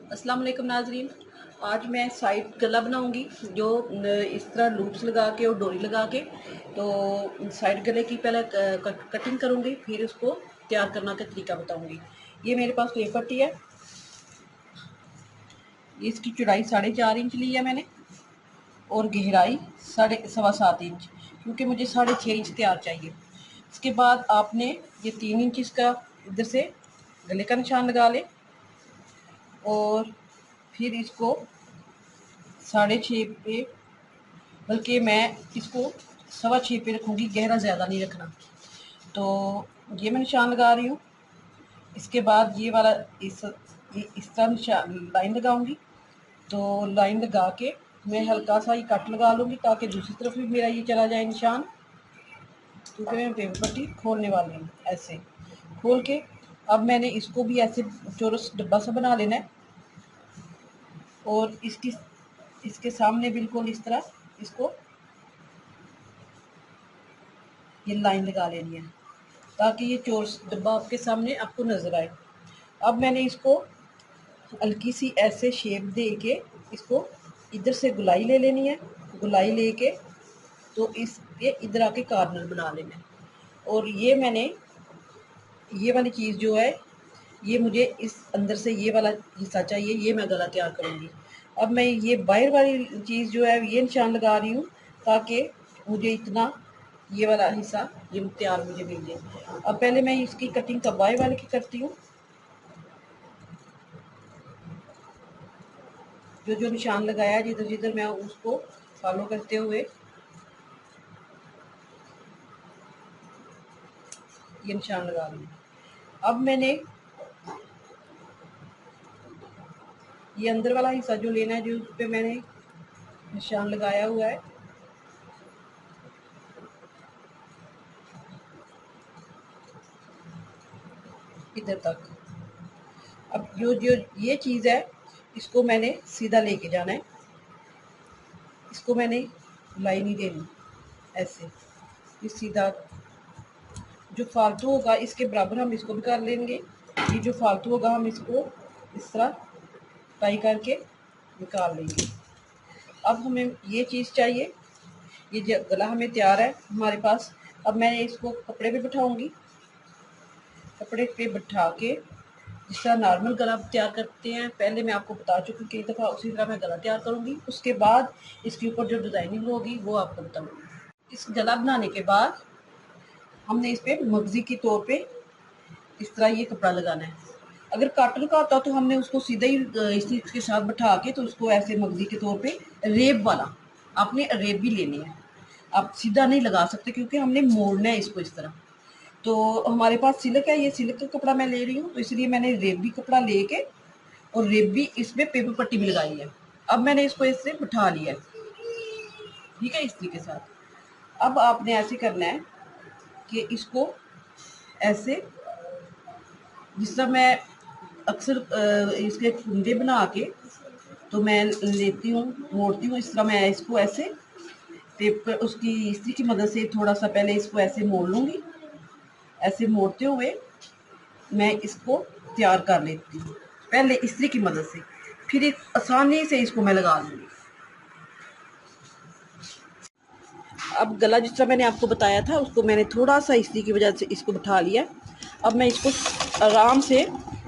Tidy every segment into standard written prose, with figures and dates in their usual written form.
अस्सलाम वालेकुम नाजरीन। आज मैं साइड गला बनाऊंगी जो इस तरह लूप्स लगा के और डोरी लगा के। तो साइड गले की पहले कटिंग करूंगी, फिर उसको तैयार करना का तरीका बताऊंगी। ये मेरे पास पेपर पट्टी है। इसकी चौड़ाई 4.5 इंच ली है मैंने और गहराई 7.25 इंच, क्योंकि मुझे 6.5 इंच तैयार चाहिए। इसके बाद आपने ये 3 इंच इसका इधर से गले का निशान लगा ले और फिर इसको 6.5 पे, बल्कि मैं इसको 6.25 पे रखूँगी, गहरा ज़्यादा नहीं रखना। तो ये मैं निशान लगा रही हूँ। इसके बाद ये वाला इस तरह निशान लाइन लगाऊंगी। तो लाइन लगा के मैं हल्का सा ही कट लगा लूँगी ताकि दूसरी तरफ भी मेरा ये चला जाए निशान, क्योंकि मैं पेपर पट्टी खोलने वाली हूँ। ऐसे खोल के अब मैंने इसको भी ऐसे चौरस डब्बा सा बना लेना है और इसके सामने बिल्कुल इस तरह इसको ये लाइन लगा लेनी है ताकि ये चौरस डब्बा आपके सामने आपको नज़र आए। अब मैंने इसको हल्की सी ऐसे शेप दे के इसको इधर से गुलाई ले लेनी है। गुलाई लेके तो इसके इधर आके कॉर्नर बना लेना है। और ये मैंने ये वाली चीज़ जो है, ये मुझे इस अंदर से ये वाला हिस्सा चाहिए, ये मैं गला तैयार करूँगी। अब मैं ये बाहर वाली चीज़ जो है ये निशान लगा रही हूँ ताकि मुझे इतना ये वाला हिस्सा ये तैयार मुझे मिल जाए। अब पहले मैं इसकी कटिंग का बाएं वाले की करती हूँ। जो जो निशान लगाया जिधर जिधर मैं उसको फॉलो करते हुए ये निशान लगा रही हूँ। अब मैंने ये अंदर वाला हिस्सा जो लेना है, जो उस पर मैंने निशान लगाया हुआ है, इधर तक। अब जो जो ये चीज़ है इसको मैंने सीधा लेके जाना है। इसको मैंने लाई नहीं देनी, ऐसे ये सीधा जो फालतू होगा इसके बराबर हम इसको भी कर लेंगे। ये जो फालतू होगा हम इसको इस तरह टाई करके निकाल लेंगे। अब हमें ये चीज़ चाहिए, ये गला हमें तैयार है हमारे पास। अब मैं इसको कपड़े पे बिठाऊंगी। कपड़े पे बिठा के जिस तरह नॉर्मल गला तैयार करते हैं, पहले मैं आपको बता चुकी हूँ कई दफ़ा, उसी तरह मैं गला तैयार करूँगी। उसके बाद इसके ऊपर जो डिज़ाइनिंग होगी वो आपको बताऊँगी। इस गला बनाने के बाद हमने इस पर मगजी के तौर पे इस तरह ये कपड़ा लगाना है। अगर कॉटन का होता तो हमने उसको सीधा ही इसी के साथ बिठा के तो उसको ऐसे मगजी के तौर पे रेब वाला आपने रेब भी लेनी है। आप सीधा नहीं लगा सकते क्योंकि हमने मोड़ना है इसको इस तरह। तो हमारे पास सिल्क है, ये सिल्क का कपड़ा मैं ले रही हूँ, तो इसलिए मैंने रेबी कपड़ा लेके और रेबी इसमें पेपर पट्टी भी लगाई है। अब मैंने इसको इससे बिठा लिया है, ठीक है, इस तरीके के साथ। अब आपने ऐसे करना है कि इसको ऐसे, जिस तरह मैं अक्सर इसके कुंडे बना के तो मैं लेती हूँ, मोड़ती हूँ, इस तरह मैं इसको ऐसे पेपर उसकी इस्त्री की मदद से थोड़ा सा पहले इसको ऐसे मोड़ लूँगी। ऐसे मोड़ते हुए मैं इसको तैयार कर लेती हूँ पहले इस्त्री की मदद से, फिर एक आसानी से इसको मैं लगा लूँगी। अब गला जिस तरह मैंने आपको बताया था उसको मैंने थोड़ा सा इस्त्री की वजह से इसको बिठा लिया। अब मैं इसको आराम से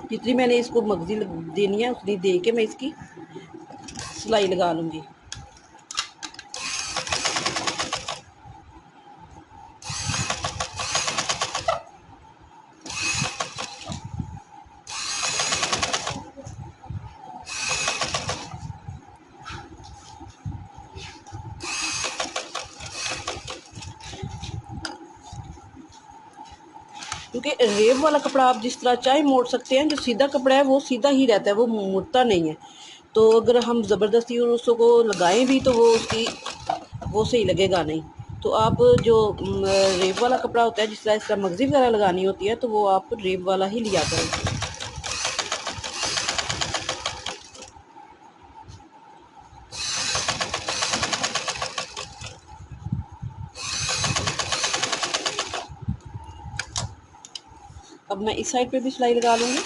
जितनी मैंने इसको मगजी देनी है उतनी दे के मैं इसकी सिलाई लगा लूँगी। क्योंकि रेब वाला कपड़ा आप जिस तरह चाहे मोड़ सकते हैं, जो सीधा कपड़ा है वो सीधा ही रहता है, वो मुड़ता नहीं है। तो अगर हम ज़बरदस्ती उसको लगाएं भी तो वो सही लगेगा नहीं। तो आप जो रेब वाला कपड़ा होता है, जिस तरह इस तरह मगजी वगैरह लगानी होती है, तो वो आप रेब वाला ही लिया करें। अब मैं इस साइड पे भी सिलाई लगा लूँगी।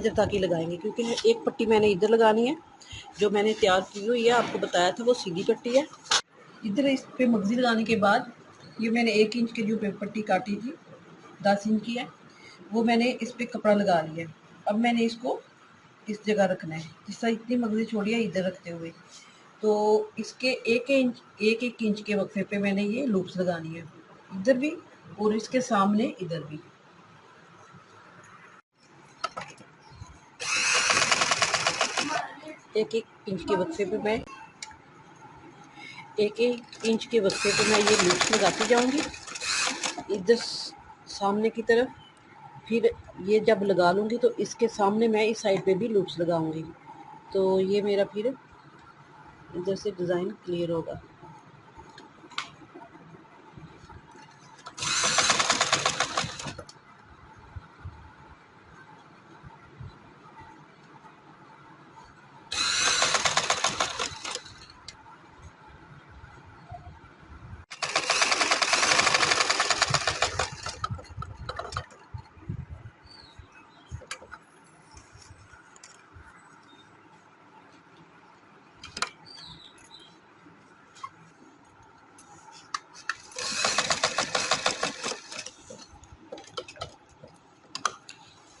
इधर तक ही लगाएंगे, क्योंकि एक पट्टी मैंने इधर लगानी है। जो मैंने तैयार की हुई है, आपको बताया था, वो सीधी पट्टी है। इधर इस पे मगजी लगाने के बाद ये मैंने 1 इंच की जो पट्टी काटी थी 10 इंच की है, वो मैंने इस पे कपड़ा लगा लिया। अब मैंने इसको इस जगह रखना है, जिस तरह इतनी मगजी छोड़ी है इधर रखते हुए। तो इसके एक एक इंच के वक्फे पे मैंने ये लूप्स लगानी है, इधर भी और इसके सामने इधर भी। एक एक इंच के वक्फे पे मैं ये लूप्स लगाती जाऊंगी इधर सामने की तरफ। फिर ये जब लगा लूँगी तो इसके सामने मैं इस साइड पे भी लूप्स लगाऊंगी, तो ये मेरा फिर इधर से डिज़ाइन क्लियर होगा।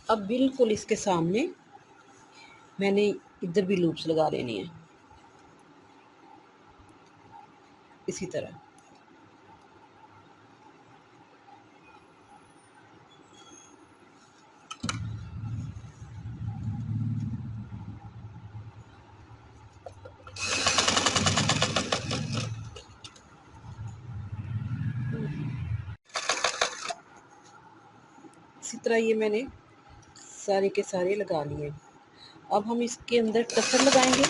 अब बिल्कुल इसके सामने मैंने इधर भी लूप्स लगा लेनी है इसी तरह। इसी तरह ये मैंने सारे के सारे लगा लिए। अब हम इसके अंदर टसल लगाएंगे,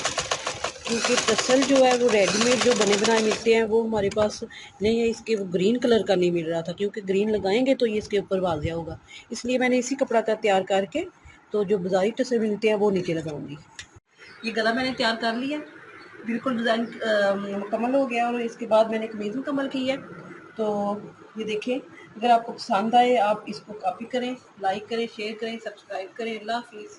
क्योंकि टसल जो है वो रेडीमेड जो बने बनाए मिलते हैं वो हमारे पास नहीं है। इसके वो ग्रीन कलर का नहीं मिल रहा था, क्योंकि ग्रीन लगाएंगे तो ये इसके ऊपर वाज़िया होगा, इसलिए मैंने इसी कपड़ा का तैयार करके तो जो बाज़ारी टसल मिलते हैं वो नीचे लगाऊंगी। ये गला मैंने तैयार कर लिया, बिल्कुल डिज़ाइन मुकम्मल हो गया, और इसके बाद मैंने कमीज़ मुकम्मल की है। तो ये देखें, अगर आपको पसंद आए आप इसको कॉपी करें, लाइक करें, शेयर करें, सब्सक्राइब करें। अल्लाह हाफिज़।